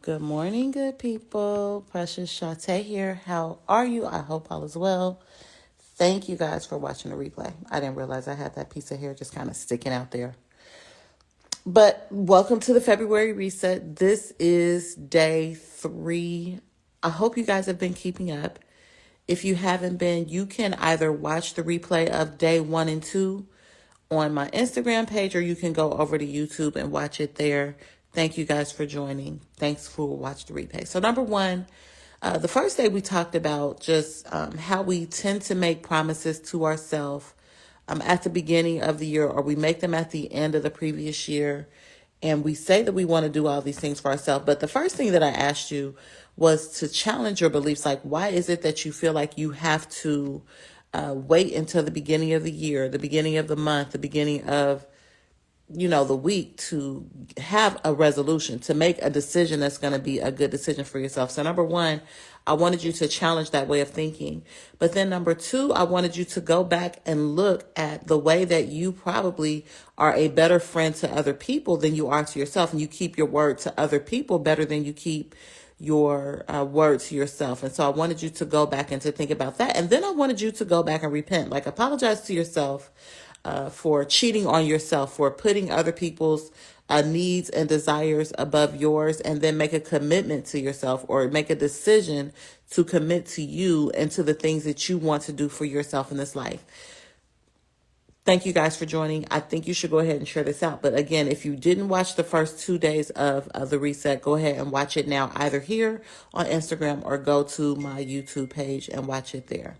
Good morning, good people. Precious Shante here. How are you? I hope all is well. Thank you guys for watching the replay. I didn't realize I had that piece of hair just kind of sticking out there. But welcome to the February reset. This is day 3. I hope you guys have been keeping up. If you haven't been, you can either watch the replay of day 1 and 2 on my Instagram page, or you can go over to YouTube and watch it there. Thank you guys for joining. Thanks for watching the replay. So number 1, the first day we talked about just how we tend to make promises to ourselves at the beginning of the year, or we make them at the end of the previous year. And we say that we want to do all these things for ourselves. But the first thing that I asked you was to challenge your beliefs. Like, why is it that you feel like you have to wait until the beginning of the year, the beginning of the month, the beginning of the week to have a resolution, to make a decision that's going to be a good decision for yourself? So number 1, I wanted you to challenge that way of thinking. But then number 2, I wanted you to go back and look at the way that you probably are a better friend to other people than you are to yourself. And you keep your word to other people better than you keep your word to yourself. And so I wanted you to go back and to think about that. And then I wanted you to go back and repent, like apologize to yourself for cheating on yourself, for putting other people's needs and desires above yours, and then make a commitment to yourself, or make a decision to commit to you and to the things that you want to do for yourself in this life. Thank you guys for joining. I think you should go ahead and share this out. But again, if you didn't watch the first 2 days of the reset, go ahead and watch it now, either here on Instagram or go to my YouTube page and watch it there.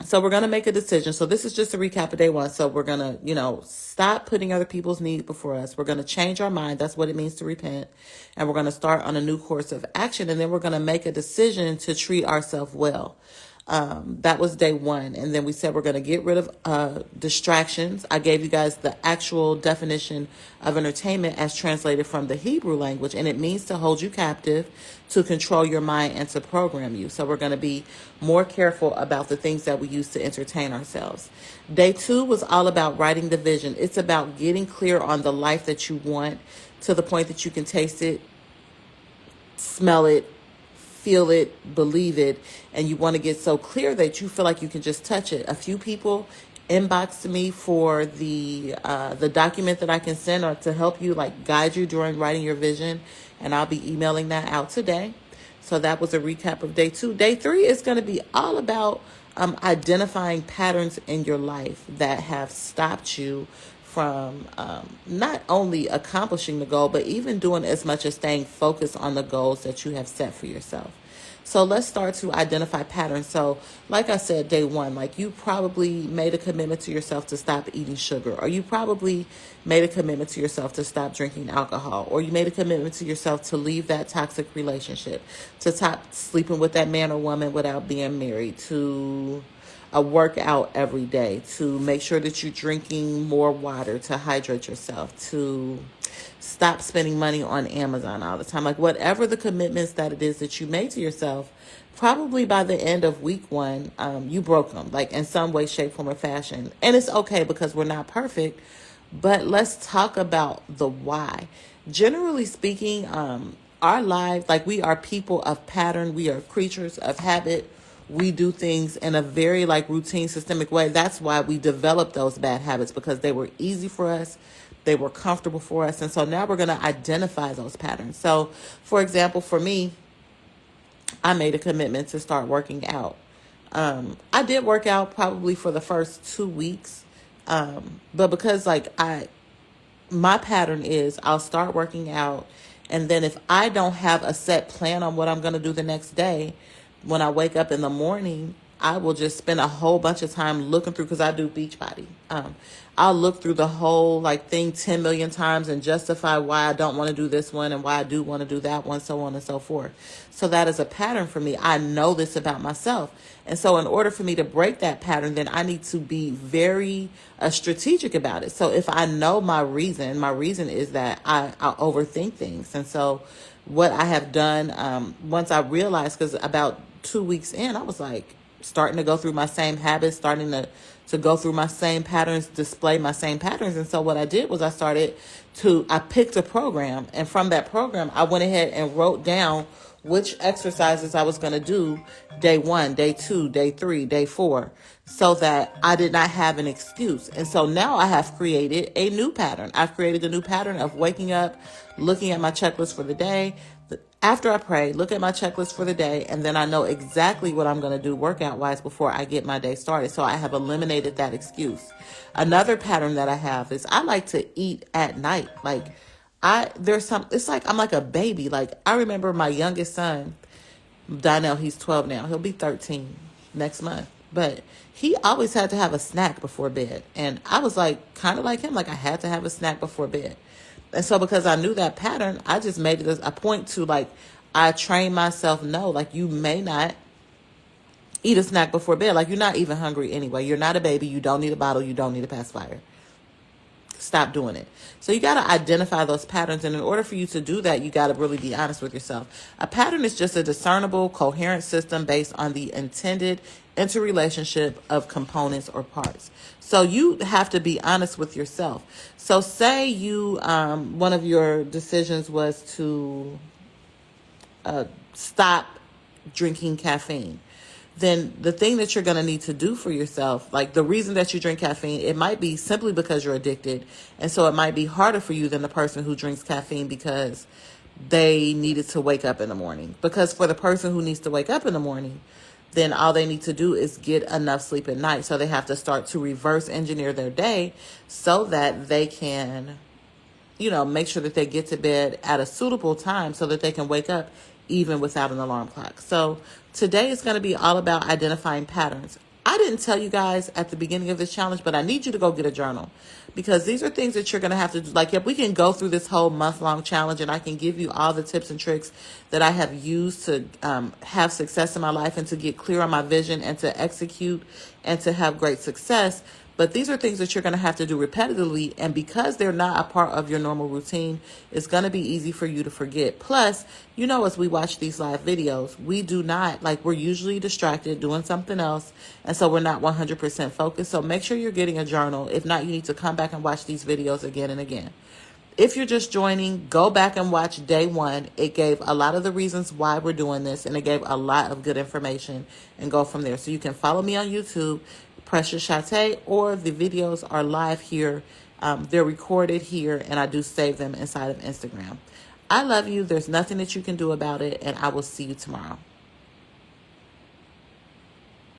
So we're going to make a decision. So this is just a recap of day 1. So we're going to, stop putting other people's needs before us. We're going to change our mind. That's what it means to repent. And we're going to start on a new course of action. And then we're going to make a decision to treat ourselves well. That was day 1. And then we said we're going to get rid of distractions. I gave you guys the actual definition of entertainment as translated from the Hebrew language, and it means to hold you captive, to control your mind, and to program you. So we're going to be more careful about the things that we use to entertain ourselves. Day 2 was all about writing the vision. It's about getting clear on the life that you want, to the point that you can taste it, smell it, feel it, believe it, and you want to get so clear that you feel like you can just touch it. A few people inboxed me for the document that I can send, or to help you, like guide you during writing your vision, and I'll be emailing that out today. So that was a recap of day 2. Day 3 is going to be all about identifying patterns in your life that have stopped you from not only accomplishing the goal, but even doing as much as staying focused on the goals that you have set for yourself. So let's start to identify patterns. So like I said, day 1, like you probably made a commitment to yourself to stop eating sugar, or you probably made a commitment to yourself to stop drinking alcohol, or you made a commitment to yourself to leave that toxic relationship, to stop sleeping with that man or woman without being married, to a workout every day, to make sure that you're drinking more water, to hydrate yourself, to stop spending money on Amazon all the time. Like whatever the commitments that it is that you made to yourself, probably by the end of week 1, you broke them, like in some way, shape, form, or fashion. And it's okay, because we're not perfect. But let's talk about the why. Generally speaking, our lives, like we are people of pattern. We are creatures of habit. We do things in a very routine, systemic way. That's why we developed those bad habits, because they were easy for us. They were comfortable for us. And so now we're going to identify those patterns. So for example, for me, I made a commitment to start working out. I did work out probably for the first 2 weeks. But because my pattern is I'll start working out, and then if I don't have a set plan on what I'm going to do the next day, when I wake up in the morning, I will just spend a whole bunch of time looking through, because I do Beachbody. I'll look through the whole thing 10 million times and justify why I don't want to do this one and why I do want to do that one, so on and so forth. So that is a pattern for me. I know this about myself. And so in order for me to break that pattern, then I need to be very strategic about it. So if I know my reason is that I overthink things. And so what I have done, once I realized, because about 2 weeks in, I was like starting to go through my same habits, starting to to go through my same patterns, display my same patterns. And so what I did was I picked a program, and from that program, I went ahead and wrote down which exercises I was going to do day 1, day 2, day 3, day 4, so that I did not have an excuse. And so now I have created a new pattern. I've created a new pattern of waking up, looking at my checklist for the day. After I pray, look at my checklist for the day, and then I know exactly what I'm going to do workout-wise before I get my day started. So I have eliminated that excuse. Another pattern that I have is I like to eat at night. It's like I'm like a baby. Like, I remember my youngest son, Donnell, he's 12 now. He'll be 13 next month. But he always had to have a snack before bed. And I was like, kind of like him, like I had to have a snack before bed. And so because I knew that pattern, I just made it a point to, like, I trained myself, no, like, you may not eat a snack before bed. Like, you're not even hungry anyway. You're not a baby. You don't need a bottle. You don't need a pacifier. Stop doing it. So you got to identify those patterns. And in order for you to do that, you got to really be honest with yourself. A pattern is just a discernible, coherent system based on the intended interrelationship of components or parts. So you have to be honest with yourself. So say you, one of your decisions was to stop drinking caffeine. Then the thing that you're going to need to do for yourself, like the reason that you drink caffeine, it might be simply because you're addicted. And so it might be harder for you than the person who drinks caffeine because they needed to wake up in the morning. Because for the person who needs to wake up in the morning, then all they need to do is get enough sleep at night. So they have to start to reverse engineer their day so that they can, make sure that they get to bed at a suitable time so that they can wake up even without an alarm clock. So today is going to be all about identifying patterns. I didn't tell you guys at the beginning of this challenge, but I need you to go get a journal, because these are things that you're going to have to do. Like, if we can go through this whole month-long challenge and I can give you all the tips and tricks that I have used to have success in my life and to get clear on my vision and to execute and to have great success. But these are things that you're going to have to do repetitively. And because they're not a part of your normal routine, it's going to be easy for you to forget. Plus, as we watch these live videos, we're usually distracted doing something else. And so we're not 100% focused. So make sure you're getting a journal. If not, you need to come back and watch these videos again and again. If you're just joining, go back and watch day 1. It gave a lot of the reasons why we're doing this, and it gave a lot of good information, and go from there. So you can follow me on YouTube, Precious Chate, or the videos are live here. They're recorded here, and I do save them inside of Instagram. I love you. There's nothing that you can do about it, and I will see you tomorrow.